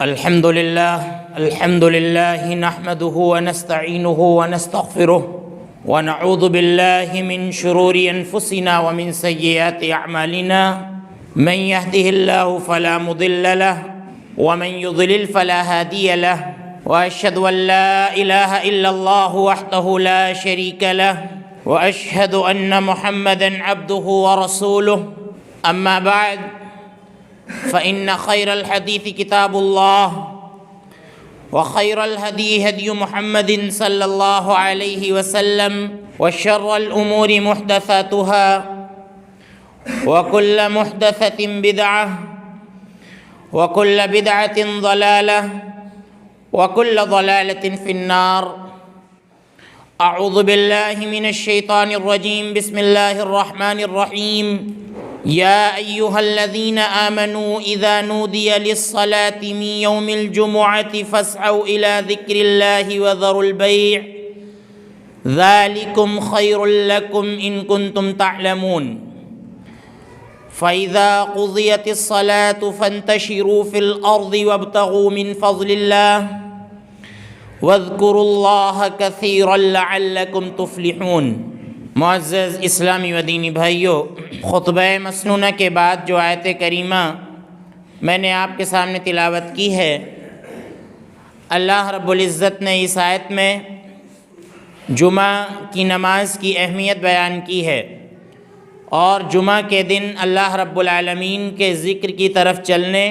الحمد لله نحمده ونستعينه ونستغفره ونعوذ بالله من شرور أنفسنا ومن سيئات أعمالنا من يهده الله فلا مضل له ومن يضلل فلا هادي له وأشهد أن لا إله إلا الله وحده لا شريك له وأشهد أن محمدًا عبده ورسوله أما بعد فإن خير الحديث كتاب الله وخير الهدي هدي محمد صلى الله عليه وسلم وشر الأمور محدثاتها وكل محدثة بدعة وكل بدعة ضلالة وكل ضلالة في النار. أعوذ بالله من الشيطان الرجيم. بسم الله الرحمن الرحيم. يا أيها الذين آمنوا إذا نودي للصلاة من يوم الجمعة فاسعوا إلى ذكر الله وذروا البيع ذلكم خير لكم إن كنتم تعلمون. فإذا قضيت الصلاة فانتشروا في الأرض وابتغوا من فضل الله واذكروا الله كثيرا لعلكم تفلحون. معزز اسلامی و دینی بھائیو، خطبہ مسنونہ کے بعد جو آیت کریمہ میں نے آپ کے سامنے تلاوت کی ہے، اللہ رب العزت نے اس آیت میں جمعہ کی نماز کی اہمیت بیان کی ہے اور جمعہ کے دن اللہ رب العالمین کے ذکر کی طرف چلنے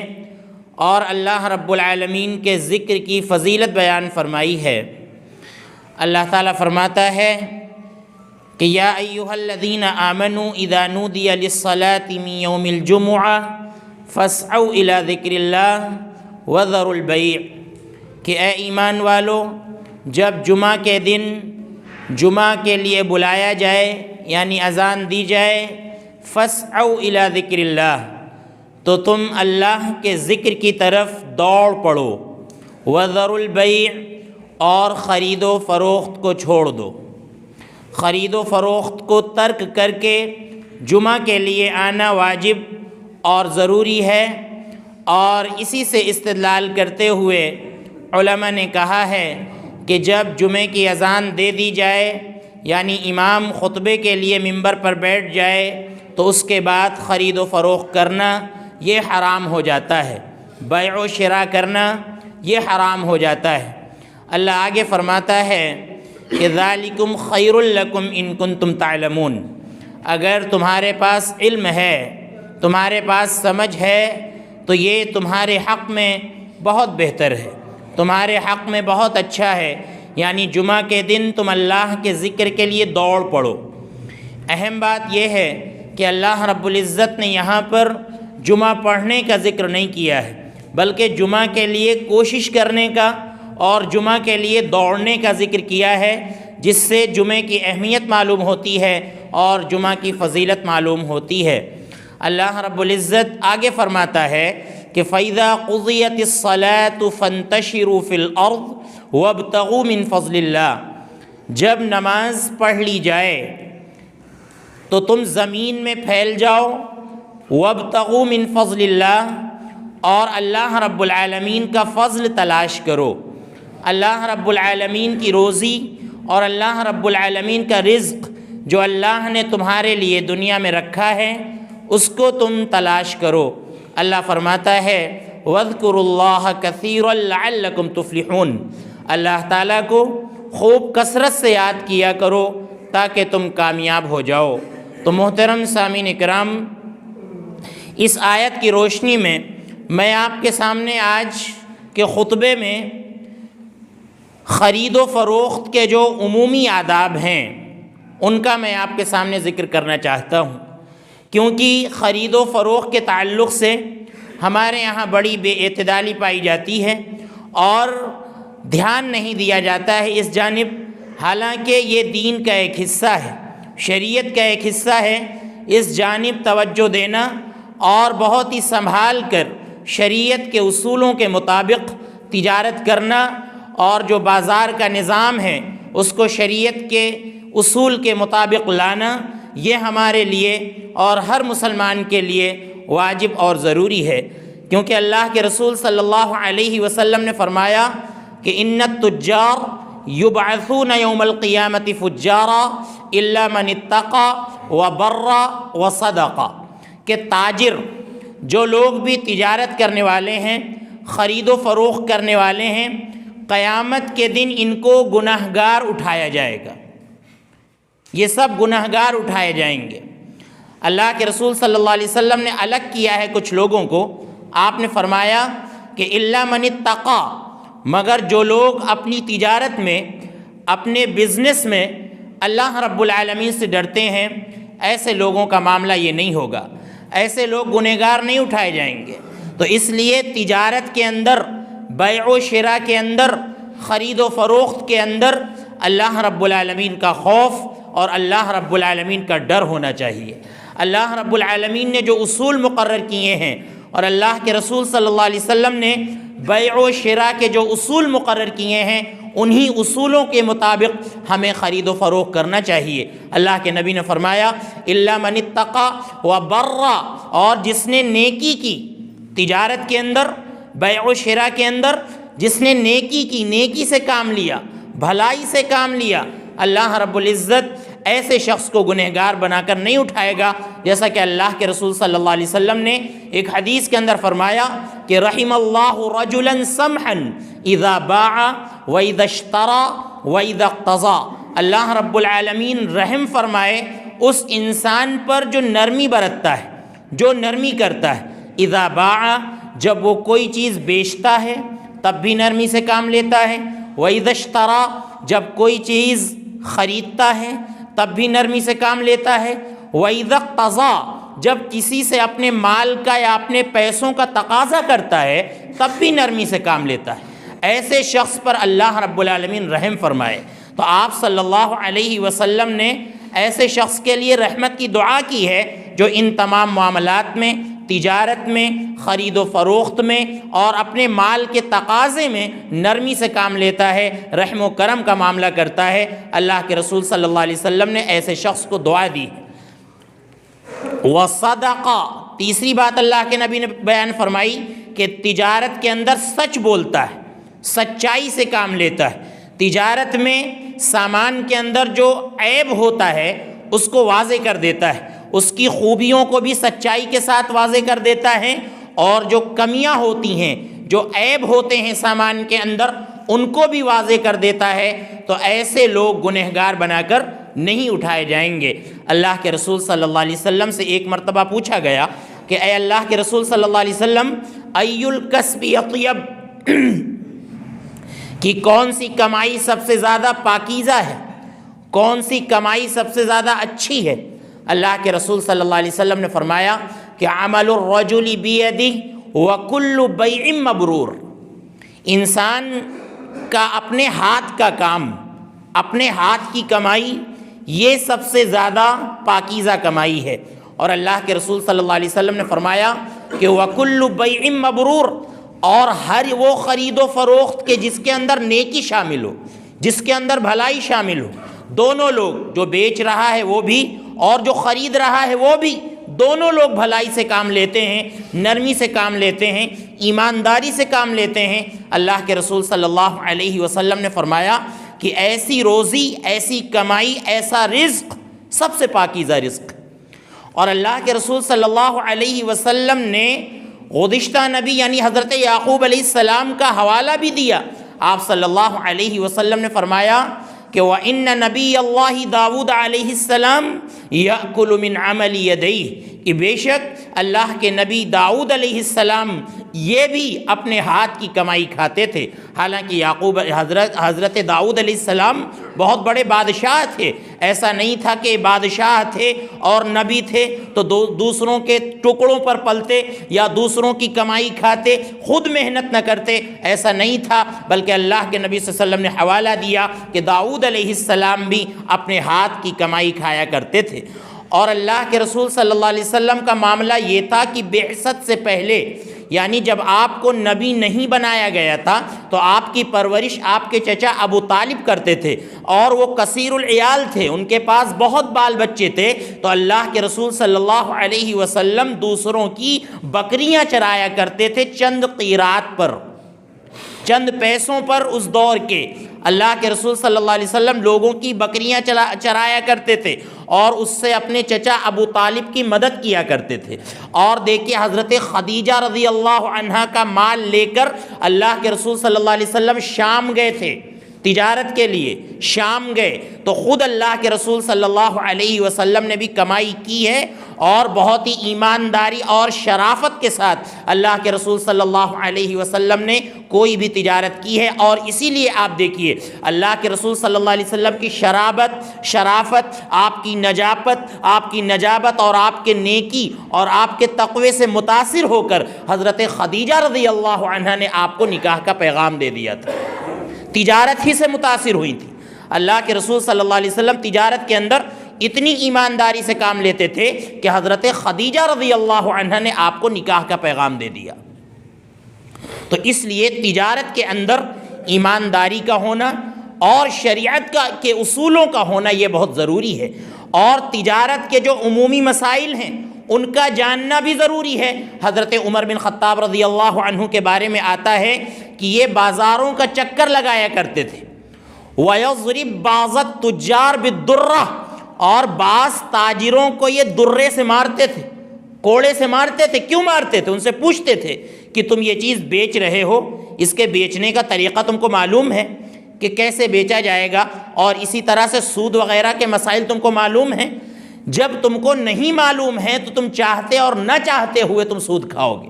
اور اللہ رب العالمین کے ذکر کی فضیلت بیان فرمائی ہے. اللہ تعالیٰ فرماتا ہے کہ یا ایہا الذین آمنوا اذا نودی للصلاة من یوم الجمعہ فاسعوا الی ذکر اللہ وذروا البیع، کہ اے ایمان والو، جب جمعہ کے دن جمعہ کے لیے بلایا جائے یعنی اذان دی جائے، فاسعوا الی ذکر اللہ، تو تم اللہ کے ذکر کی طرف دوڑ پڑو، وذروا البیع، اور خرید و فروخت کو چھوڑ دو. خرید و فروخت کو ترک کر کے جمعہ کے لیے آنا واجب اور ضروری ہے. اور اسی سے استدلال کرتے ہوئے علماء نے کہا ہے کہ جب جمعے کی اذان دے دی جائے یعنی امام خطبے کے لیے ممبر پر بیٹھ جائے تو اس کے بعد خرید و فروخت کرنا یہ حرام ہو جاتا ہے، بیع و شراء کرنا یہ حرام ہو جاتا ہے. اللہ آگے فرماتا ہے کہ ذالکم خیر لکم ان کنتم تعلمون، اگر تمہارے پاس علم ہے، تمہارے پاس سمجھ ہے تو یہ تمہارے حق میں بہت بہتر ہے، تمہارے حق میں بہت اچھا ہے. یعنی جمعہ کے دن تم اللہ کے ذکر کے لیے دوڑ پڑو. اہم بات یہ ہے کہ اللہ رب العزت نے یہاں پر جمعہ پڑھنے کا ذکر نہیں کیا ہے، بلکہ جمعہ کے لیے کوشش کرنے کا اور جمعہ کے لیے دوڑنے کا ذکر کیا ہے، جس سے جمعے کی اہمیت معلوم ہوتی ہے اور جمعہ کی فضیلت معلوم ہوتی ہے. اللہ رب العزت آگے فرماتا ہے کہ فَإِذَا قُضِيَتِ الصَّلَاةُ فَانْتَشِرُوا فِي الْأَرْضِ وَابْتَغُوا مِنْ فَضْلِ اللَّهِ، جب نماز پڑھ لی جائے تو تم زمین میں پھیل جاؤ، وَابْتَغُوا مِنْ فَضْلِ اللَّهِ، اور اللہ رب العالمین کا فضل تلاش کرو. اللہ رب العالمین کی روزی اور اللہ رب العالمین کا رزق جو اللہ نے تمہارے لیے دنیا میں رکھا ہے اس کو تم تلاش کرو. اللہ فرماتا ہے وَاذْكُرُوا اللَّهَ كَثِيرًا لَعَلَّكُمْ تُفْلِحُونَ، اللہ تعالیٰ کو خوب کثرت سے یاد کیا کرو تاکہ تم کامیاب ہو جاؤ. تو محترم سامعین کرام، اس آیت کی روشنی میں میں آپ کے سامنے آج کے خطبے میں خرید و فروخت کے جو عمومی آداب ہیں ان کا میں آپ کے سامنے ذکر کرنا چاہتا ہوں، کیونکہ خرید و فروخت کے تعلق سے ہمارے یہاں بڑی بے اعتدالی پائی جاتی ہے اور دھیان نہیں دیا جاتا ہے اس جانب، حالانکہ یہ دین کا ایک حصہ ہے، شریعت کا ایک حصہ ہے. اس جانب توجہ دینا اور بہت ہی سنبھال کر شریعت کے اصولوں کے مطابق تجارت کرنا اور جو بازار کا نظام ہے اس کو شریعت کے اصول کے مطابق لانا، یہ ہمارے لیے اور ہر مسلمان کے لیے واجب اور ضروری ہے. کیونکہ اللہ کے رسول صلی اللہ علیہ وسلم نے فرمایا کہ ان التجار یبعثون یوم القیامت فجارا الا من اتقى وبر وصدق، کہ تاجر، جو لوگ بھی تجارت کرنے والے ہیں، خرید و فروخت کرنے والے ہیں، قیامت کے دن ان کو گنہگار اٹھایا جائے گا، یہ سب گنہگار اٹھائے جائیں گے۔ اللہ کے رسول صلی اللہ علیہ وسلم نے الگ کیا ہے کچھ لوگوں کو، آپ نے فرمایا کہ الا من اتقى، مگر جو لوگ اپنی تجارت میں، اپنے بزنس میں اللہ رب العالمین سے ڈرتے ہیں، ایسے لوگوں کا معاملہ یہ نہیں ہوگا، ایسے لوگ گنہگار نہیں اٹھائے جائیں گے۔ تو اس لیے تجارت کے اندر، بیع و شراء کے اندر، خرید و فروخت کے اندر اللہ رب العالمین کا خوف اور اللہ رب العالمین کا ڈر ہونا چاہیے۔ اللہ رب العالمین نے جو اصول مقرر کیے ہیں اور اللہ کے رسول صلی اللہ علیہ وسلم نے بیع و شراء کے جو اصول مقرر کیے ہیں، انہی اصولوں کے مطابق ہمیں خرید و فروخت کرنا چاہیے۔ اللہ کے نبی نے فرمایا الا من اتقى وبر، اور جس نے نیکی کی تجارت کے اندر، بیع و شراء کے اندر، جس نے نیکی کی، نیکی سے کام لیا، بھلائی سے کام لیا، اللہ رب العزت ایسے شخص کو گنہگار بنا کر نہیں اٹھائے گا، جیسا کہ اللہ کے رسول صلی اللہ علیہ وسلم نے ایک حدیث کے اندر فرمایا کہ رحم اللہ رجلا سمحا اذا باع واذا اشترى واذا اقتضى، اللہ رب العالمین رحم فرمائے اس انسان پر جو نرمی برتتا ہے، جو نرمی کرتا ہے، اذا باع، جب وہ کوئی چیز بیچتا ہے تب بھی نرمی سے کام لیتا ہے، واذا اشترى، جب کوئی چیز خریدتا ہے تب بھی نرمی سے کام لیتا ہے، وَإِذَا اقْتَضَى، جب کسی سے اپنے مال کا یا اپنے پیسوں کا تقاضا کرتا ہے تب بھی نرمی سے کام لیتا ہے۔ ایسے شخص پر اللہ رب العالمین رحم فرمائے۔ تو آپ صلی اللہ علیہ وسلم نے ایسے شخص کے لیے رحمت کی دعا کی ہے جو ان تمام معاملات میں، تجارت میں، خرید و فروخت میں اور اپنے مال کے تقاضے میں نرمی سے کام لیتا ہے، رحم و کرم کا معاملہ کرتا ہے۔ اللہ کے رسول صلی اللہ علیہ وسلم نے ایسے شخص کو دعا دی۔ وصدق، تیسری بات اللہ کے نبی نے بیان فرمائی کہ تجارت کے اندر سچ بولتا ہے، سچائی سے کام لیتا ہے۔ تجارت میں سامان کے اندر جو عیب ہوتا ہے اس کو واضح کر دیتا ہے، اس کی خوبیوں کو بھی سچائی کے ساتھ واضح کر دیتا ہے، اور جو کمیاں ہوتی ہیں، جو عیب ہوتے ہیں سامان کے اندر، ان کو بھی واضح کر دیتا ہے۔ تو ایسے لوگ گنہگار بنا کر نہیں اٹھائے جائیں گے۔ اللہ کے رسول صلی اللہ علیہ وسلم سے ایک مرتبہ پوچھا گیا کہ اے اللہ کے رسول صلی اللہ علیہ وسلم، ای الکسب اطیب، کہ کون سی کمائی سب سے زیادہ پاکیزہ ہے، کون سی کمائی سب سے زیادہ اچھی ہے؟ اللہ کے رسول صلی اللہ علیہ وسلم نے فرمایا کہ عمل الرجل بیدہ وکل بیع مبرور، انسان کا اپنے ہاتھ کا کام، اپنے ہاتھ کی کمائی، یہ سب سے زیادہ پاکیزہ کمائی ہے۔ اور اللہ کے رسول صلی اللہ علیہ وسلم نے فرمایا کہ وکل بیع مبرور، اور ہر وہ خرید و فروخت کے جس کے اندر نیکی شامل ہو، جس کے اندر بھلائی شامل ہو، دونوں لوگ، جو بیچ رہا ہے وہ بھی اور جو خرید رہا ہے وہ بھی، دونوں لوگ بھلائی سے کام لیتے ہیں، نرمی سے کام لیتے ہیں، ایمانداری سے کام لیتے ہیں۔ اللہ کے رسول صلی اللہ علیہ وسلم نے فرمایا کہ ایسی روزی، ایسی کمائی، ایسا رزق سب سے پاکیزہ رزق۔ اور اللہ کے رسول صلی اللہ علیہ وسلم نے گزشتہ نبی یعنی حضرت یعقوب علیہ السلام کا حوالہ بھی دیا۔ آپ صلی اللہ علیہ وسلم نے فرمایا کہ وَإِنَّ نَبِيَّ اللَّهِ داود علیہ السلام يَأْكُلُ مِنْ عَمَلِ يَدَيْهِ، کہ بے شک اللہ کے نبی داؤد علیہ السلام یہ بھی اپنے ہاتھ کی کمائی کھاتے تھے۔ حالانکہ حضرت داؤد علیہ السلام بہت بڑے بادشاہ تھے، ایسا نہیں تھا کہ بادشاہ تھے اور نبی تھے تو دوسروں کے ٹکڑوں پر پلتے یا دوسروں کی کمائی کھاتے، خود محنت نہ کرتے، ایسا نہیں تھا، بلکہ اللہ کے نبی صلی اللہ علیہ وسلم نے حوالہ دیا کہ داؤد علیہ السلام بھی اپنے ہاتھ کی کمائی کھایا کرتے تھے۔ اور اللہ کے رسول صلی اللہ علیہ وسلم کا معاملہ یہ تھا کہ بعثت سے پہلے یعنی جب آپ کو نبی نہیں بنایا گیا تھا تو آپ کی پرورش آپ کے چچا ابو طالب کرتے تھے، اور وہ کثیر العیال تھے، ان کے پاس بہت بال بچے تھے، تو اللہ کے رسول صلی اللہ علیہ وسلم دوسروں کی بکریاں چرایا کرتے تھے چند قیرات پر، چند پیسوں پر۔ اس دور کے اللہ کے رسول صلی اللہ علیہ وسلم لوگوں کی بکریاں چرایا کرتے تھے اور اس سے اپنے چچا ابو طالب کی مدد کیا کرتے تھے۔ اور دیکھیے حضرت خدیجہ رضی اللہ عنہا کا مال لے کر اللہ کے رسول صلی اللہ علیہ وسلم شام گئے تھے تجارت کے لیے، شام گئے تو خود اللہ کے رسول صلی اللہ علیہ وسلم نے بھی کمائی کی ہے، اور بہت ہی ایمانداری اور شرافت کے ساتھ اللہ کے رسول صلی اللہ علیہ وسلم نے کوئی بھی تجارت کی ہے۔ اور اسی لیے آپ دیکھیے اللہ کے رسول صلی اللہ علیہ وسلم کی شرافت، آپ کی نجابت اور آپ کے نیکی اور آپ کے تقوی سے متاثر ہو کر حضرت خدیجہ رضی اللہ عنہا نے آپ کو نکاح کا پیغام دے دیا تھا، تجارت ہی سے متاثر ہوئی تھی۔ اللہ کے رسول صلی اللہ علیہ وسلم تجارت کے اندر اتنی ایمانداری سے کام لیتے تھے کہ حضرت خدیجہ رضی اللہ عنہا نے آپ کو نکاح کا پیغام دے دیا۔ تو اس لیے تجارت کے اندر ایمانداری کا ہونا اور شریعت کے اصولوں کا ہونا یہ بہت ضروری ہے، اور تجارت کے جو عمومی مسائل ہیں ان کا جاننا بھی ضروری ہے۔ حضرت عمر بن خطاب رضی اللہ عنہ کے بارے میں آتا ہے کہ یہ بازاروں کا چکر لگایا کرتے تھے، وَيَضْرِبْ بَعْضَ التُّجَّارِ بِالدُّرَّةِ، اور بعض تاجروں کو یہ درے سے مارتے تھے، کوڑے سے مارتے تھے۔ کیوں مارتے تھے؟ ان سے پوچھتے تھے کہ تم یہ چیز بیچ رہے ہو، اس کے بیچنے کا طریقہ تم کو معلوم ہے کہ کیسے بیچا جائے گا، اور اسی طرح سے سود وغیرہ کے مسائل تم کو معلوم ہیں۔ جب تم کو نہیں معلوم ہے تو تم چاہتے اور نہ چاہتے ہوئے تم سود کھاؤ گے،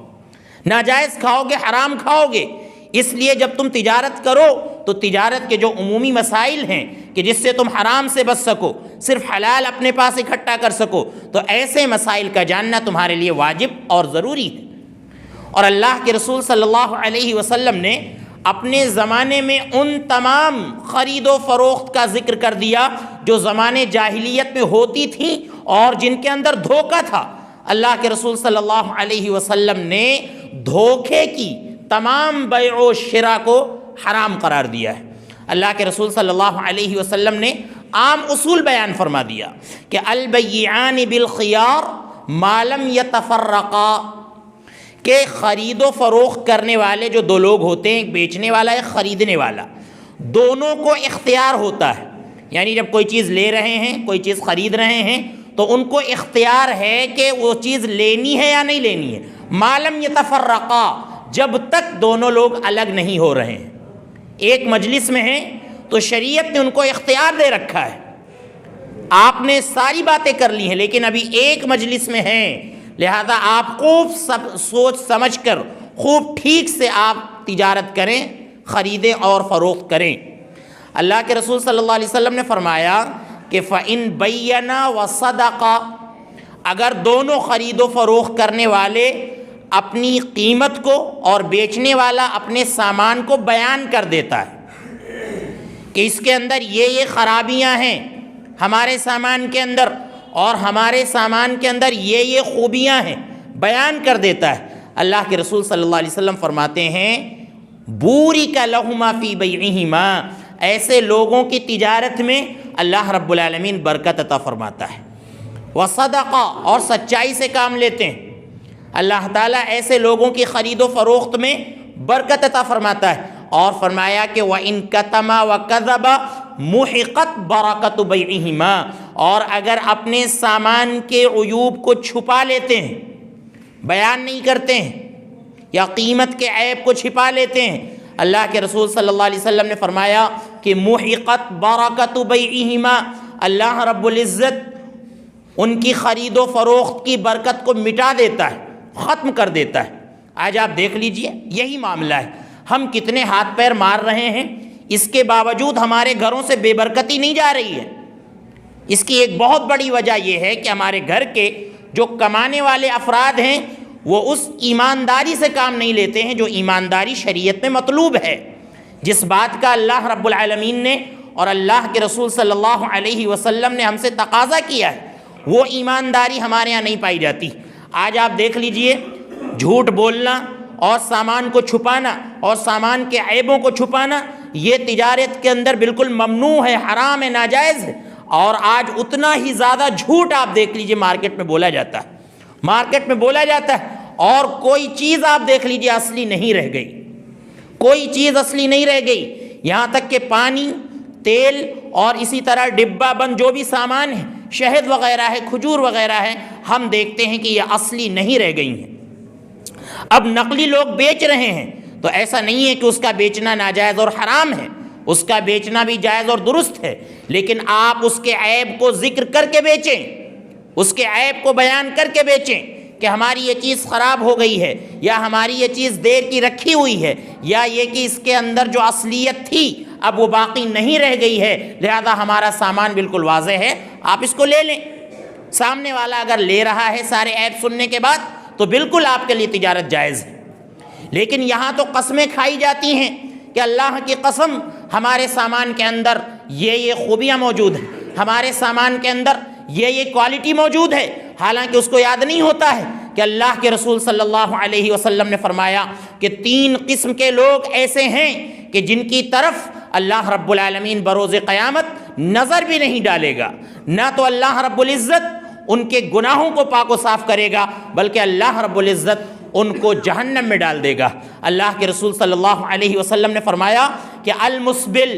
ناجائز کھاؤ گے، حرام کھاؤ گے۔ اس لیے جب تم تجارت کرو تو تجارت کے جو عمومی مسائل ہیں کہ جس سے تم حرام سے بچ سکو، صرف حلال اپنے پاس اکٹھا کر سکو، تو ایسے مسائل کا جاننا تمہارے لیے واجب اور ضروری ہے۔ اور اللہ کے رسول صلی اللہ علیہ وسلم نے اپنے زمانے میں ان تمام خرید و فروخت کا ذکر کر دیا جو زمانے جاہلیت میں ہوتی تھیں اور جن کے اندر دھوکہ تھا۔ اللہ کے رسول صلی اللہ علیہ وسلم نے دھوکے کی تمام بیع و شراء کو حرام قرار دیا ہے۔ اللہ کے رسول صلی اللہ علیہ وسلم نے عام اصول بیان فرما دیا کہ البیعان بالخیار ما لم یتفرقا، کہ خرید و فروخت کرنے والے جو دو لوگ ہوتے ہیں، ایک بیچنے والا ایک خریدنے والا، دونوں کو اختیار ہوتا ہے۔ یعنی جب کوئی چیز لے رہے ہیں، کوئی چیز خرید رہے ہیں، تو ان کو اختیار ہے کہ وہ چیز لینی ہے یا نہیں لینی ہے، ما لم یتفرقا، جب تک دونوں لوگ الگ نہیں ہو رہے ہیں۔ ایک مجلس میں ہیں تو شریعت نے ان کو اختیار دے رکھا ہے، آپ نے ساری باتیں کر لی ہیں لیکن ابھی ایک مجلس میں ہیں، لہذا آپ خوب سوچ سمجھ کر خوب ٹھیک سے آپ تجارت کریں، خریدیں اور فروخت کریں۔ اللہ کے رسول صلی اللہ علیہ وسلم نے فرمایا کہ فَإِن بَيَّنَا وَصَدَقَا، اگر دونوں خرید و فروخت کرنے والے اپنی قیمت کو اور بیچنے والا اپنے سامان کو بیان کر دیتا ہے کہ اس کے اندر یہ خرابیاں ہیں ہمارے سامان کے اندر، اور ہمارے سامان کے اندر یہ خوبیاں ہیں، بیان کر دیتا ہے، اللہ کے رسول صلی اللہ علیہ وسلم فرماتے ہیں بورک لہما فی بیعہما، ایسے لوگوں کی تجارت میں اللہ رب العالمین برکت عطا فرماتا ہے۔ وصدقہ، اور سچائی سے کام لیتے ہیں، اللہ تعالیٰ ایسے لوگوں کی خرید و فروخت میں برکت عطا فرماتا ہے۔ اور فرمایا کہ وَإِن كَتَمَا وَكَذَبَ مُحِقَتْ بَرَكَتُ بَيْعِهِمَا، اور اگر اپنے سامان کے عیوب کو چھپا لیتے ہیں، بیان نہیں کرتے ہیں، یا قیمت کے عیب کو چھپا لیتے ہیں، اللہ کے رسول صلی اللہ علیہ وسلم نے فرمایا کہ مُحِقَتْ بَرَكَتُ بَيْعِهِمَا، اللہ رب العزت ان کی خرید و فروخت کی برکت کو مٹا دیتا ہے، ختم کر دیتا ہے۔ آج آپ دیکھ لیجئے یہی معاملہ ہے، ہم کتنے ہاتھ پیر مار رہے ہیں، اس کے باوجود ہمارے گھروں سے بے برکتی نہیں جا رہی ہے۔ اس کی ایک بہت بڑی وجہ یہ ہے کہ ہمارے گھر کے جو کمانے والے افراد ہیں وہ اس ایمانداری سے کام نہیں لیتے ہیں جو ایمانداری شریعت میں مطلوب ہے، جس بات کا اللہ رب العالمین نے اور اللہ کے رسول صلی اللہ علیہ وسلم نے ہم سے تقاضا کیا ہے، وہ ایمانداری ہمارے ہاں نہیں پائی جاتی۔ آج آپ دیکھ لیجئے جھوٹ بولنا اور سامان کو چھپانا اور سامان کے عیبوں کو چھپانا یہ تجارت کے اندر بالکل ممنوع ہے، حرام ہے، ناجائز ہے۔ اور آج اتنا ہی زیادہ جھوٹ آپ دیکھ لیجئے مارکیٹ میں بولا جاتا ہے، مارکیٹ میں بولا جاتا ہے، اور کوئی چیز آپ دیکھ لیجئے اصلی نہیں رہ گئی، کوئی چیز اصلی نہیں رہ گئی، یہاں تک کہ پانی، تیل اور اسی طرح ڈبہ بند جو بھی سامان ہے، شہد وغیرہ ہے، کھجور وغیرہ ہے، ہم دیکھتے ہیں کہ یہ اصلی نہیں رہ گئی ہیں۔ اب نقلی لوگ بیچ رہے ہیں تو ایسا نہیں ہے کہ اس کا بیچنا ناجائز اور حرام ہے، اس کا بیچنا بھی جائز اور درست ہے، لیکن آپ اس کے عیب کو ذکر کر کے بیچیں، اس کے عیب کو بیان کر کے بیچیں کہ ہماری یہ چیز خراب ہو گئی ہے، یا ہماری یہ چیز دیر کی رکھی ہوئی ہے، یا یہ کہ اس کے اندر جو اصلیت تھی اب وہ باقی نہیں رہ گئی ہے، لہذا ہمارا سامان بالکل واضح ہے، آپ اس کو لے لیں۔ سامنے والا اگر لے رہا ہے سارے عیب سننے کے بعد تو بالکل آپ کے لیے تجارت جائز ہے۔ لیکن یہاں تو قسمیں کھائی جاتی ہیں کہ اللہ کی قسم ہمارے سامان کے اندر یہ خوبیاں موجود ہیں، ہمارے سامان کے اندر یہ کوالٹی موجود ہے، حالانکہ اس کو یاد نہیں ہوتا ہے کہ اللہ کے رسول صلی اللہ علیہ وسلم نے فرمایا کہ 3 قسم کے لوگ ایسے ہیں کہ جن کی طرف اللہ رب العالمین بروز قیامت نظر بھی نہیں ڈالے گا، نہ تو اللہ رب العزت ان کے گناہوں کو پاک و صاف کرے گا بلکہ اللہ رب العزت ان کو جہنم میں ڈال دے گا۔ اللہ کے رسول صلی اللہ علیہ وسلم نے فرمایا کہ المسبل،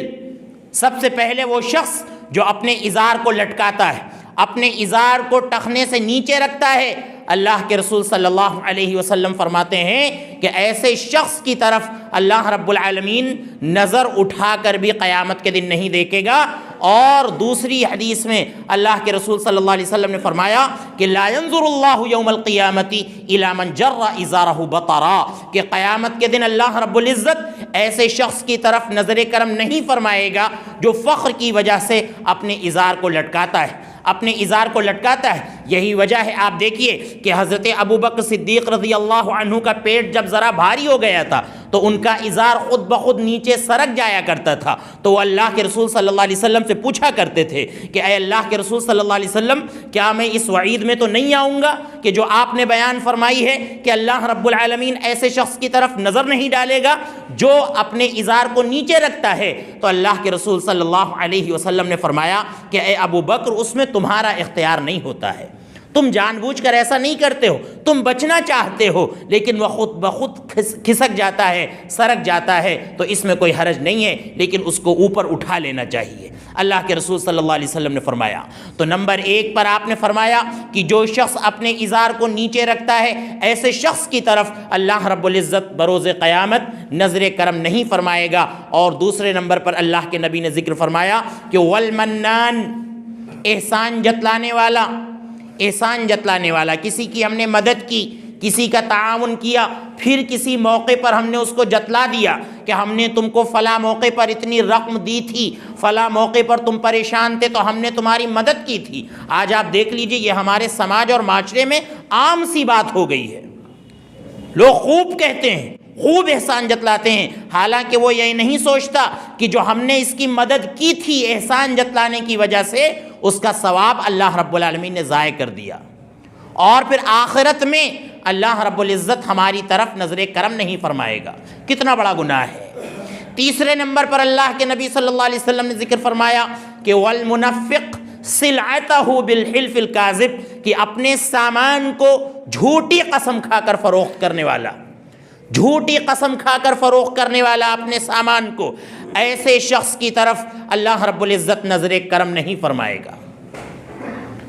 سب سے پہلے وہ شخص جو اپنے ازار کو لٹکاتا ہے، اپنے ازار کو ٹخنے سے نیچے رکھتا ہے، اللہ کے رسول صلی اللہ علیہ وسلم فرماتے ہیں کہ ایسے شخص کی طرف اللہ رب العالمین نظر اٹھا کر بھی قیامت کے دن نہیں دیکھے گا۔ اور دوسری حدیث میں اللہ کے رسول صلی اللہ علیہ وسلم نے فرمایا کہ لا ينظر اللہ یوم القیامت الی من جر ازارہ بطرا، کہ قیامت کے دن اللہ رب العزت ایسے شخص کی طرف نظر کرم نہیں فرمائے گا جو فخر کی وجہ سے اپنے ازار کو لٹکاتا ہے، اپنے ازار کو لٹکاتا ہے۔ یہی وجہ ہے، آپ دیکھیے کہ حضرت ابوبکر صدیق رضی اللہ عنہ کا پیٹ جب ذرا بھاری ہو گیا تھا تو ان کا ازار خود بخود نیچے سرک جایا کرتا تھا، تو وہ اللہ کے رسول صلی اللہ علیہ وسلم سے پوچھا کرتے تھے کہ اے اللہ کے رسول صلی اللہ علیہ وسلم، کیا میں اس وعید میں تو نہیں آؤں گا کہ جو آپ نے بیان فرمائی ہے کہ اللہ رب العالمین ایسے شخص کی طرف نظر نہیں ڈالے گا جو اپنے ازار کو نیچے رکھتا ہے؟ تو اللہ کے رسول صلی اللہ علیہ وسلم نے فرمایا کہ اے ابو بکر، اس میں تمہارا اختیار نہیں ہوتا ہے، تم جان بوجھ کر ایسا نہیں کرتے ہو، تم بچنا چاہتے ہو لیکن وہ خود بخود کھسک جاتا ہے، سرک جاتا ہے، تو اس میں کوئی حرج نہیں ہے، لیکن اس کو اوپر اٹھا لینا چاہیے، اللہ کے رسول صلی اللہ علیہ وسلم نے فرمایا۔ تو نمبر 1 پر آپ نے فرمایا کہ جو شخص اپنے ازار کو نیچے رکھتا ہے ایسے شخص کی طرف اللہ رب العزت بروز قیامت نظر کرم نہیں فرمائے گا۔ اور دوسرے نمبر پر اللہ کے نبی نے ذکر فرمایا کہ والمنان، احسان جتلانے والا، احسان جتلانے والا، کسی کی ہم نے مدد کی، کسی کا تعاون کیا، پھر کسی موقع پر ہم نے اس کو جتلا دیا کہ ہم نے تم کو فلاں موقع پر اتنی رقم دی تھی، فلاں موقع پر تم پریشان تھے تو ہم نے تمہاری مدد کی تھی۔ آج آپ دیکھ لیجئے یہ ہمارے سماج اور معاشرے میں عام سی بات ہو گئی ہے، لوگ خوب کہتے ہیں، خوب احسان جتلاتے ہیں، حالانکہ وہ یہ نہیں سوچتا کہ جو ہم نے اس کی مدد کی تھی احسان جتلانے کی وجہ سے، اس کا ثواب اللہ رب العالمین نے ضائع کر دیا، اور پھر آخرت میں اللہ رب العزت ہماری طرف نظر کرم نہیں فرمائے گا۔ کتنا بڑا گناہ ہے۔ تیسرے نمبر پر اللہ کے نبی صلی اللہ علیہ وسلم نے ذکر فرمایا کہ والمنفق سلعتہ بالحلف الکاذب، کہ اپنے سامان کو جھوٹی قسم کھا کر فروخت کرنے والا، جھوٹی قسم کھا کر فروخت کرنے والا اپنے سامان کو، ایسے شخص کی طرف اللہ رب العزت نظر کرم نہیں فرمائے گا۔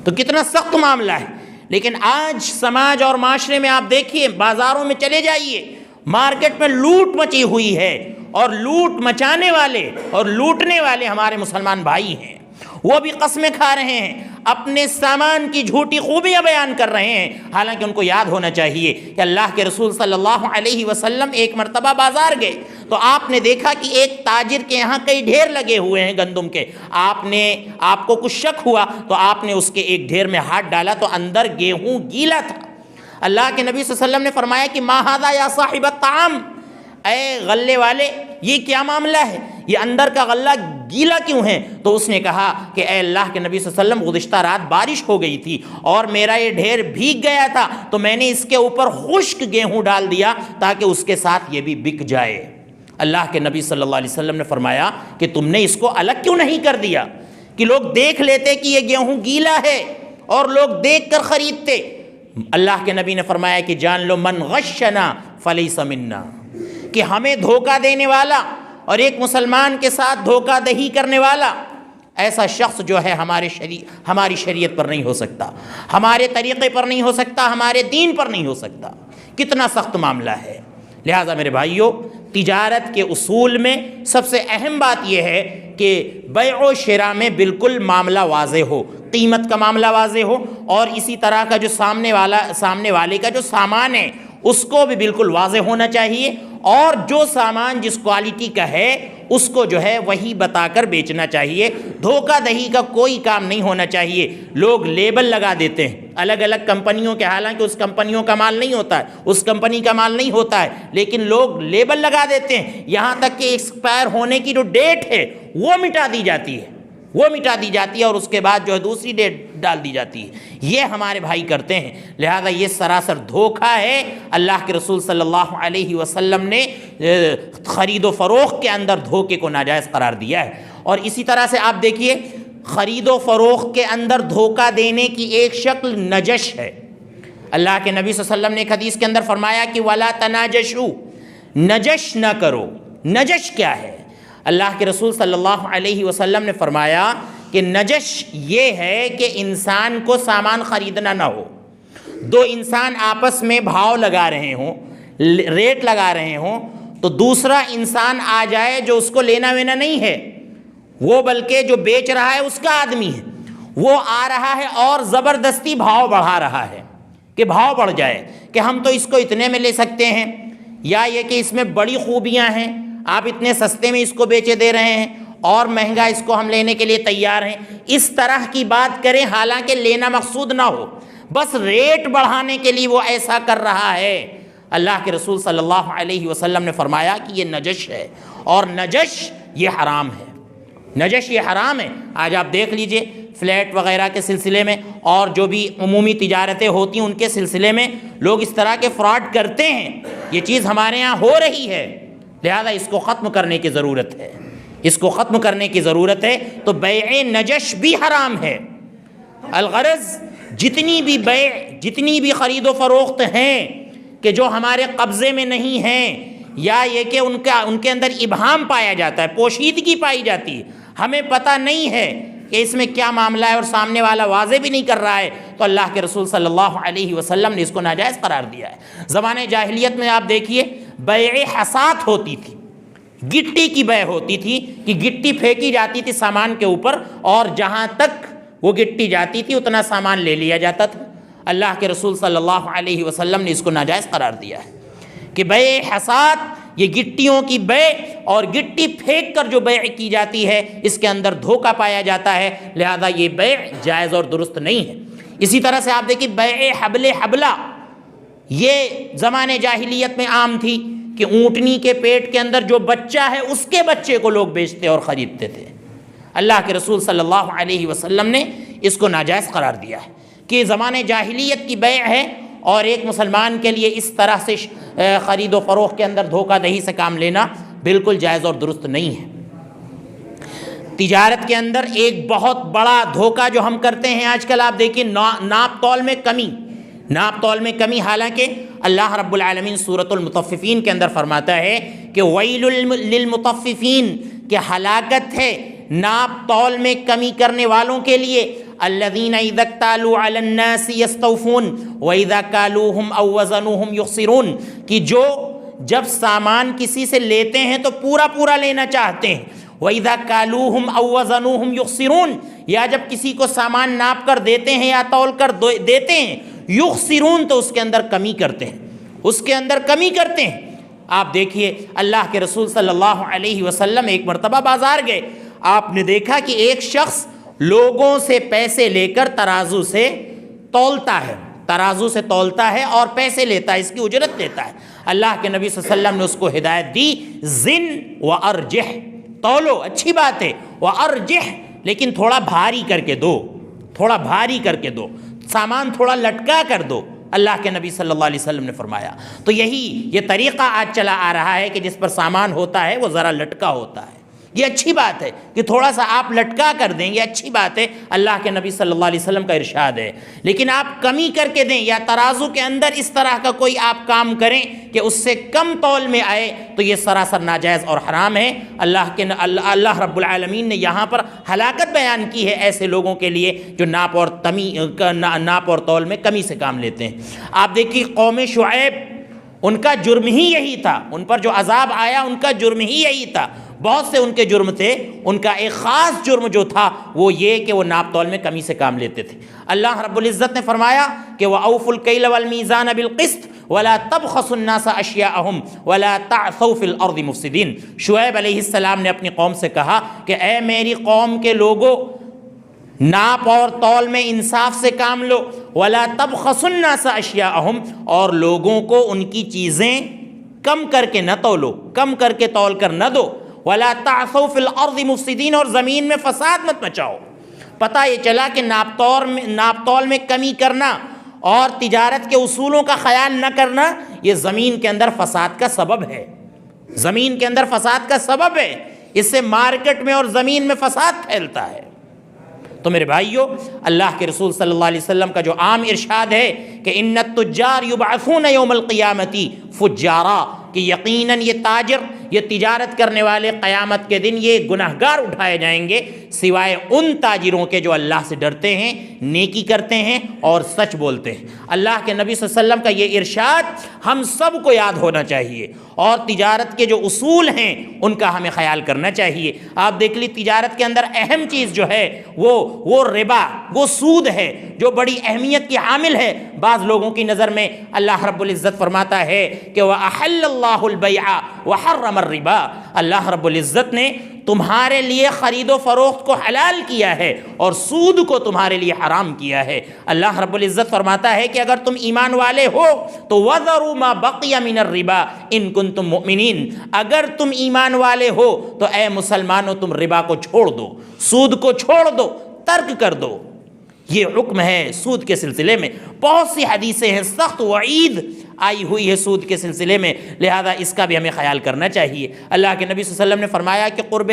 تو کتنا سخت معاملہ ہے۔ لیکن آج سماج اور معاشرے میں آپ دیکھیے، بازاروں میں چلے جائیے، مارکیٹ میں لوٹ مچی ہوئی ہے، اور لوٹ مچانے والے اور لوٹنے والے ہمارے مسلمان بھائی ہیں، وہ بھی قسمیں کھا رہے ہیں، اپنے سامان کی جھوٹی خوبیاں بیان کر رہے ہیں، حالانکہ ان کو یاد ہونا چاہیے کہ اللہ کے رسول صلی اللہ علیہ وسلم ایک مرتبہ بازار گئے تو آپ نے دیکھا کہ ایک تاجر کے یہاں کئی ڈھیر لگے ہوئے ہیں گندم کے، آپ کو کچھ شک ہوا تو آپ نے اس کے ایک ڈھیر میں ہاتھ ڈالا تو اندر گیہوں گیلا تھا۔ اللہ کے نبی صلی اللہ علیہ وسلم نے فرمایا کہ ما ھذا یا صاحب الطعام، اے غلے والے، یہ کیا معاملہ ہے؟ یہ اندر کا غلہ گیلا کیوں ہے؟ تو اس نے کہا کہ اے اللہ کے نبی صلی اللہ علیہ وسلم گزشتہ رات بارش ہو گئی تھی اور میرا یہ ڈھیر بھیگ گیا تھا تو میں نے اس کے اوپر خشک گیہوں ڈال دیا تاکہ اس کے ساتھ یہ بھی بک جائے۔ اللہ کے نبی صلی اللہ علیہ وسلم نے فرمایا کہ تم نے اس کو الگ کیوں نہیں کر دیا کہ لوگ دیکھ لیتے کہ یہ گیہوں گیلا ہے اور لوگ دیکھ کر خریدتے۔ اللہ کے نبی نے فرمایا کہ جان لو من غشنا فلیس منا، کہ ہمیں دھوکہ دینے والا اور ایک مسلمان کے ساتھ دھوکہ دہی کرنے والا، ایسا شخص جو ہے ہماری شریعت پر نہیں ہو سکتا، ہمارے طریقے پر نہیں ہو سکتا، ہمارے دین پر نہیں ہو سکتا۔ کتنا سخت معاملہ ہے۔ لہٰذا میرے بھائیوں، تجارت کے اصول میں سب سے اہم بات یہ ہے کہ بیع و شراء میں بالکل معاملہ واضح ہو، قیمت کا معاملہ واضح ہو، اور اسی طرح کا جو سامنے والے کا جو سامان ہے اس کو بھی بالکل واضح ہونا چاہیے، اور جو سامان جس کوالٹی کا ہے اس کو جو ہے وہی بتا کر بیچنا چاہیے۔ دھوکہ دہی کا کوئی کام نہیں ہونا چاہیے۔ لوگ لیبل لگا دیتے ہیں الگ الگ کمپنیوں کے، حالانکہ اس کمپنیوں کا مال نہیں ہوتا ہے، اس کمپنی کا مال نہیں ہوتا ہے، لیکن لوگ لیبل لگا دیتے ہیں، یہاں تک کہ ایکسپائر ہونے کی جو ڈیٹ ہے وہ مٹا دی جاتی ہے، اور اس کے بعد جو ہے دوسری ڈیٹ ڈال دی جاتی ہے۔ یہ ہمارے بھائی کرتے ہیں، لہذا یہ سراسر دھوکہ ہے۔ اللہ کے رسول صلی اللہ علیہ وسلم نے خرید و فروخت کے اندر دھوکے کو ناجائز قرار دیا ہے۔ اور اسی طرح سے آپ دیکھیے، خرید و فروخت کے اندر دھوکہ دینے کی ایک شکل نجش ہے۔ اللہ کے نبی صلی اللہ علیہ وسلم نے ایک حدیث کے اندر فرمایا کہ وَلَا تَنَاجَشُوا، نجش نہ کرو۔ نجش کیا ہے؟ اللہ کے رسول صلی اللہ علیہ وسلم نے فرمایا کہ نجش یہ ہے کہ انسان کو سامان خریدنا نہ ہو، دو انسان آپس میں بھاؤ لگا رہے ہوں، ریٹ لگا رہے ہوں، تو دوسرا انسان آ جائے جو اس کو لینا وینا نہیں ہے، وہ بلکہ جو بیچ رہا ہے اس کا آدمی ہے، وہ آ رہا ہے اور زبردستی بھاؤ بڑھا رہا ہے کہ بھاؤ بڑھ جائے کہ ہم تو اس کو اتنے میں لے سکتے ہیں، یا یہ کہ اس میں بڑی خوبیاں ہیں، آپ اتنے سستے میں اس کو بیچے دے رہے ہیں اور مہنگا اس کو ہم لینے کے لیے تیار ہیں۔ اس طرح کی بات کریں حالانکہ لینا مقصود نہ ہو، بس ریٹ بڑھانے کے لیے وہ ایسا کر رہا ہے۔ اللہ کے رسول صلی اللہ علیہ وسلم نے فرمایا کہ یہ نجش ہے، اور نجش یہ حرام ہے، نجش یہ حرام ہے۔ آج آپ دیکھ لیجئے فلیٹ وغیرہ کے سلسلے میں اور جو بھی عمومی تجارتیں ہوتی ہیں ان کے سلسلے میں لوگ اس طرح کے فراڈ کرتے ہیں۔ یہ چیز ہمارے ہاں ہو رہی ہے، لہذا اس کو ختم کرنے کی ضرورت ہے، اس کو ختم کرنے کی ضرورت ہے۔ تو بیع نجش بھی حرام ہے۔ الغرض جتنی بھی بیع، جتنی بھی خرید و فروخت ہیں کہ جو ہمارے قبضے میں نہیں ہیں، یا یہ کہ ان کے اندر ابہام پایا جاتا ہے، پوشیدگی پائی جاتی ہے، ہمیں پتہ نہیں ہے کہ اس میں کیا معاملہ ہے اور سامنے والا واضح بھی نہیں کر رہا ہے، تو اللہ کے رسول صلی اللہ علیہ وسلم نے اس کو ناجائز قرار دیا ہے۔ زمانے جاہلیت میں آپ دیکھیے بیع حسات ہوتی تھی، گٹی کی بیع ہوتی تھی کہ گٹی پھینکی جاتی تھی سامان کے اوپر، اور جہاں تک وہ گٹی جاتی تھی اتنا سامان لے لیا جاتا تھا۔ اللہ کے رسول صلی اللہ علیہ وسلم نے اس کو ناجائز قرار دیا ہے کہ بیع حسات، یہ گٹیوں کی بیع اور گٹی پھینک کر جو بیع کی جاتی ہے اس کے اندر دھوکہ پایا جاتا ہے، لہذا یہ بیع جائز اور درست نہیں ہے۔ اسی طرح سے آپ دیکھیں بیع حبل حبلہ، یہ زمانے جاہلیت میں عام تھی کہ اونٹنی کے پیٹ کے اندر جو بچہ ہے اس کے بچے کو لوگ بیچتے اور خریدتے تھے۔ اللہ کے رسول صلی اللہ علیہ وسلم نے اس کو ناجائز قرار دیا ہے کہ زمانے جاہلیت کی بیع ہے، اور ایک مسلمان کے لیے اس طرح سے خرید و فروخت کے اندر دھوکہ دہی سے کام لینا بالکل جائز اور درست نہیں ہے۔ تجارت کے اندر ایک بہت بڑا دھوکہ جو ہم کرتے ہیں آج کل، آپ دیکھیں ناپ تول میں کمی، ناپ تول میں کمی، حالانکہ اللہ رب العالمین سورۃ المطففین کے اندر فرماتا ہے کہ ویل للمطففین، کہ ہلاکت ہے ناپ تول میں کمی کرنے والوں کے لیے، الذین اذا اکتالوا علی الناس یستوفون واذا کالوہم او وزنوہم یخسرون، کہ جو جب سامان کسی سے لیتے ہیں تو پورا پورا لینا چاہتے ہیں، وَإِذَا كَالُوهُمْ أَوْ وَزَنُوهُمْ يُخْسِرُونَ، یا جب کسی کو سامان ناپ کر دیتے ہیں یا تول کر دیتے ہیں، یخسرون تو اس کے اندر کمی کرتے ہیں، اس کے اندر کمی کرتے ہیں۔ آپ دیکھیے اللہ کے رسول صلی اللہ علیہ وسلم ایک مرتبہ بازار گئے، آپ نے دیکھا کہ ایک شخص لوگوں سے پیسے لے کر ترازو سے تولتا ہے، ترازو سے تولتا ہے اور پیسے لیتا ہے، اس کی اجرت لیتا ہے۔ اللہ کے نبی صلی اللہ علیہ وسلم نے اس کو ہدایت دی، زن و ارجح، تولو اچھی بات ہے، وارجح لیکن تھوڑا بھاری کر کے دو، تھوڑا بھاری کر کے دو، سامان تھوڑا لٹکا کر دو، اللہ کے نبی صلی اللہ علیہ وسلم نے فرمایا۔ تو یہ طریقہ آج چلا آ رہا ہے کہ جس پر سامان ہوتا ہے وہ ذرا لٹکا ہوتا ہے۔ یہ اچھی بات ہے کہ تھوڑا سا آپ لٹکا کر دیں، یہ اچھی بات ہے، اللہ کے نبی صلی اللہ علیہ وسلم کا ارشاد ہے۔ لیکن آپ کمی کر کے دیں یا ترازو کے اندر اس طرح کا کوئی آپ کام کریں کہ اس سے کم تول میں آئے، تو یہ سراسر ناجائز اور حرام ہے۔ اللہ رب العالمین نے یہاں پر ہلاکت بیان کی ہے ایسے لوگوں کے لیے جو ناپ اور تول میں کمی سے کام لیتے ہیں۔ آپ دیکھیے قوم شعیب، ان کا جرم ہی یہی تھا، ان پر جو عذاب آیا ان کا جرم ہی یہی تھا۔ بہت سے ان کے جرم تھے، ان کا ایک خاص جرم جو تھا وہ یہ کہ وہ ناپ تول میں کمی سے کام لیتے تھے۔ اللہ رب العزت نے فرمایا کہ وَأَوْفُوا الْكَيْلَ وَالْمِيزَانَ بِالْقِسْطِ وَلَا تَبْخَسُوا النَّاسَ أَشْيَاءَهُمْ وَلَا تَعْثَوْا فِي الْأَرْضِ مُفْسِدِينَ۔ شعیب علیہ السلام نے اپنی قوم سے کہا کہ اے میری قوم کے لوگو، ناپ اور تول میں انصاف سے کام لو، وَلَا تَبْخَسُوا النَّاسَ أَشْيَاءَهُمْ، اور لوگوں کو ان کی چیزیں کم کر کے نہ تولو، کم کر کے تول کر نہ دو، وَلَا تَعْثَوْا فِي الْأَرْضِ مُفْسِدِينَ، اور زمین میں فساد مت مچاؤ۔ پتہ یہ چلا کہ ناپ تول میں کمی کرنا اور تجارت کے اصولوں کا خیال نہ کرنا یہ زمین کے اندر فساد کا سبب ہے، زمین کے اندر فساد کا سبب ہے، اس سے مارکیٹ میں اور زمین میں فساد پھیلتا ہے۔ تو میرے بھائیو، اللہ کے رسول صلی اللہ علیہ وسلم کا جو عام ارشاد ہے کہ ان التجار یبعثون یوم القیامت فجارا، کہ یقیناً یہ تاجر، یہ تجارت کرنے والے قیامت کے دن یہ گنہگار اٹھائے جائیں گے، سوائے ان تاجروں کے جو اللہ سے ڈرتے ہیں، نیکی کرتے ہیں اور سچ بولتے ہیں۔ اللہ کے نبی صلی اللہ علیہ وسلم کا یہ ارشاد ہم سب کو یاد ہونا چاہیے، اور تجارت کے جو اصول ہیں ان کا ہمیں خیال کرنا چاہیے۔ آپ دیکھ لی تجارت کے اندر اہم چیز جو ہے وہ ربا، وہ سود ہے جو بڑی اہمیت کی حامل ہے۔ بعض لوگوں کی نظر میں اللہ رب العزت فرماتا ہے کہ وَأَحَلَّ اللَّهُ الْبَيْعَ وَحَرَّمَ الرِّبَا، اللہ رب العزت نے تمہارے لیے خرید و فروخت کو حلال کیا ہے اور سود کو تمہارے لیے حرام کیا ہے۔ اللہ رب العزت فرماتا ہے کہ اگر تم ایمان والے ہو تو وَذَرُوا مَا بَقِيَ مِنَ الرِّبَا إِن كُنتُم مُؤْمِنِينَ، اگر تم ایمان والے ہو تو اے مسلمانوں تم ربا کو چھوڑ دو، سود کو چھوڑ دو، ترک کر دو۔ یہ حکم ہے سود کے سلسلے میں۔ بہت سی حدیثیں ہیں، سخت وعید آئی ہوئی ہے سود کے سلسلے میں، لہذا اس کا بھی ہمیں خیال کرنا چاہیے۔ اللہ کے نبی صلی اللہ علیہ وسلم نے فرمایا کہ قرب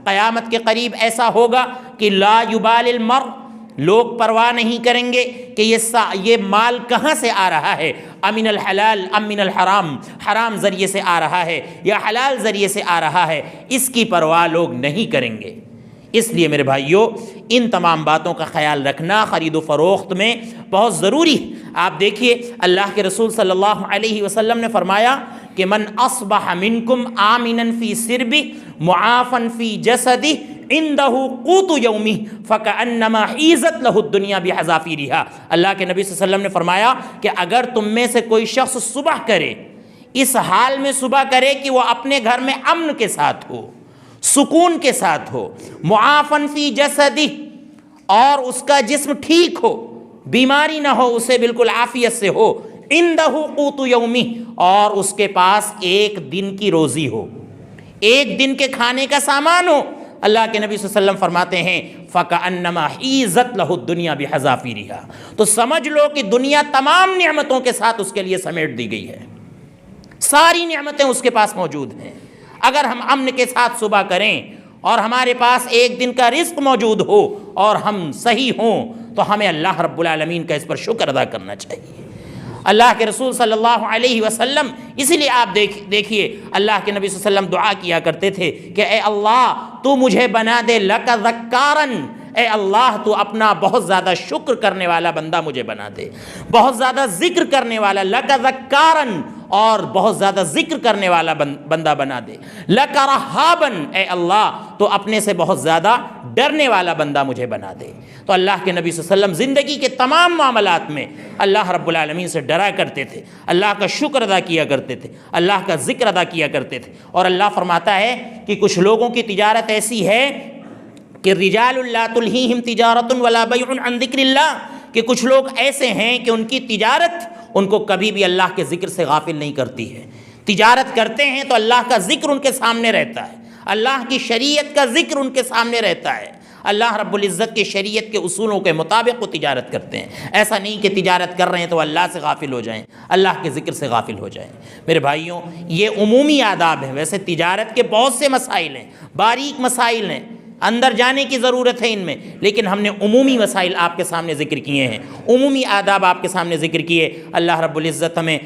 قیامت کے قریب ایسا ہوگا کہ لا یبال المرء، لوگ پرواہ نہیں کریں گے کہ یہ مال کہاں سے آ رہا ہے، امن الحلال ام من الحرام، حرام ذریعے سے آ رہا ہے یا حلال ذریعے سے آ رہا ہے، اس کی پرواہ لوگ نہیں کریں گے۔ اس لیے میرے بھائیوں، ان تمام باتوں کا خیال رکھنا خرید و فروخت میں بہت ضروری ہے۔ آپ دیکھیے اللہ کے رسول صلی اللہ علیہ وسلم نے فرمایا کہ من اصبح منکم آمنا فی سربہ معافا فی جسدہ عندہ قوت یومہ فکأنما حیزت لہ الدنیا بحذافیرہا۔ اللہ کے نبی صلی اللہ علیہ وسلم نے فرمایا کہ اگر تم میں سے کوئی شخص صبح کرے، اس حال میں صبح کرے کہ وہ اپنے گھر میں امن کے ساتھ ہو، سکون کے ساتھ ہو، معافن فی جسدہ، اور اس کا جسم ٹھیک ہو، بیماری نہ ہو، اسے بالکل عافیت سے ہو، عندہ قوت یومی، اور اس کے پاس ایک دن کی روزی ہو، ایک دن کے کھانے کا سامان ہو، اللہ کے نبی صلی اللہ علیہ وسلم فرماتے ہیں فَكَأَنَّمَا حِيزَتْ لَهُ الدُّنْيَا بِحَذَافِيرِهَا، تو سمجھ لو کہ دنیا تمام نعمتوں کے ساتھ اس کے لیے سمیٹ دی گئی ہے، ساری نعمتیں اس کے پاس موجود ہیں۔ اگر ہم امن کے ساتھ صبح کریں اور ہمارے پاس ایک دن کا رزق موجود ہو اور ہم صحیح ہوں تو ہمیں اللہ رب العالمین کا اس پر شکر ادا کرنا چاہیے۔ اللہ کے رسول صلی اللہ علیہ وسلم، اسی لیے آپ دیکھیے اللہ کے نبی صلی اللہ علیہ وسلم دعا کیا کرتے تھے کہ اے اللہ تو مجھے بنا دے لک ذکارن، اے اللہ تو اپنا بہت زیادہ شکر کرنے والا بندہ مجھے بنا دے، بہت زیادہ ذکر کرنے والا، لک ذکارن، اور بہت زیادہ ذکر کرنے والا بندہ بنا دے، لک رہابن، اے اللہ تو اپنے سے بہت زیادہ ڈرنے والا بندہ مجھے بنا دے۔ تو اللہ کے نبی صلی اللہ علیہ وسلم زندگی کے تمام معاملات میں اللہ رب العالمین سے ڈرا کرتے تھے، اللہ کا شکر ادا کیا کرتے تھے، اللہ کا ذکر ادا کیا کرتے تھے۔ اور اللہ فرماتا ہے کہ کچھ لوگوں کی تجارت ایسی ہے کہ رجال لا تلہیہم تجارت ولا بیع عن ذکر اللہ، کہ کچھ لوگ ایسے ہیں کہ ان کی تجارت ان کو کبھی بھی اللہ کے ذکر سے غافل نہیں کرتی ہے۔ تجارت کرتے ہیں تو اللہ کا ذکر ان کے سامنے رہتا ہے، اللہ کی شریعت کا ذکر ان کے سامنے رہتا ہے، اللہ رب العزت کی شریعت کے اصولوں کے مطابق وہ تجارت کرتے ہیں۔ ایسا نہیں کہ تجارت کر رہے ہیں تو اللہ سے غافل ہو جائیں، اللہ کے ذکر سے غافل ہو جائیں۔ میرے بھائیوں، یہ عمومی آداب ہیں، ویسے تجارت کے بہت سے مسائل ہیں، باریک مسائل ہیں، اندر جانے کی ضرورت ہے ان میں، لیکن ہم نے عمومی مسائل آپ کے سامنے ذکر کیے ہیں، عمومی آداب آپ کے سامنے ذکر کیے۔ اللہ رب العزت ہمیں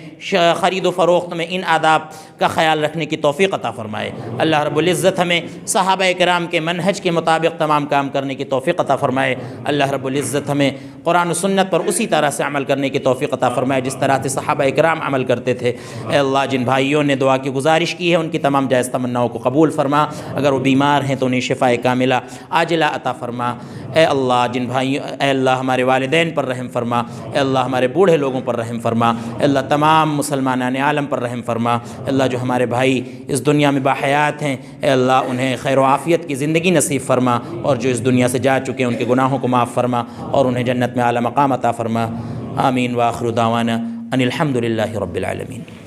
خرید و فروخت میں ان آداب کا خیال رکھنے کی توفیق عطا فرمائے۔ اللہ رب العزت ہمیں صحابہ کرام کے منہج کے مطابق تمام کام کرنے کی توفیق عطا فرمائے۔ اللہ رب العزت ہمیں قرآن و سنت پر اسی طرح سے عمل کرنے کی توفیق عطا فرمائے جس طرح سے صحابہ کرام عمل کرتے تھے۔ اے اللہ، جن بھائیوں نے دعا کی گزارش کی ہے ان کی تمام جائز تمناؤں کو قبول فرما، اگر وہ بیمار ہیں تو انہیں شفائے کاملہ عاجلہ عطا فرما۔ اے اللہ، جن بھائیوں، اے اللہ ہمارے والدین پر رحم فرما، اے اللہ ہمارے بوڑھے لوگوں پر رحم فرما، اے اللہ تمام مسلمانان عالم پر رحم فرما۔ اے اللہ، جو ہمارے بھائی اس دنیا میں باحیات ہیں، اے اللہ انہیں خیر و عافیت کی زندگی نصیب فرما، اور جو اس دنیا سے جا چکے ہیں ان کے گناہوں کو معاف فرما اور انہیں جنت میں اعلیٰ مقام عطا فرما۔ آمین وآخر دعوانا ان الحمد للہ رب العالمین۔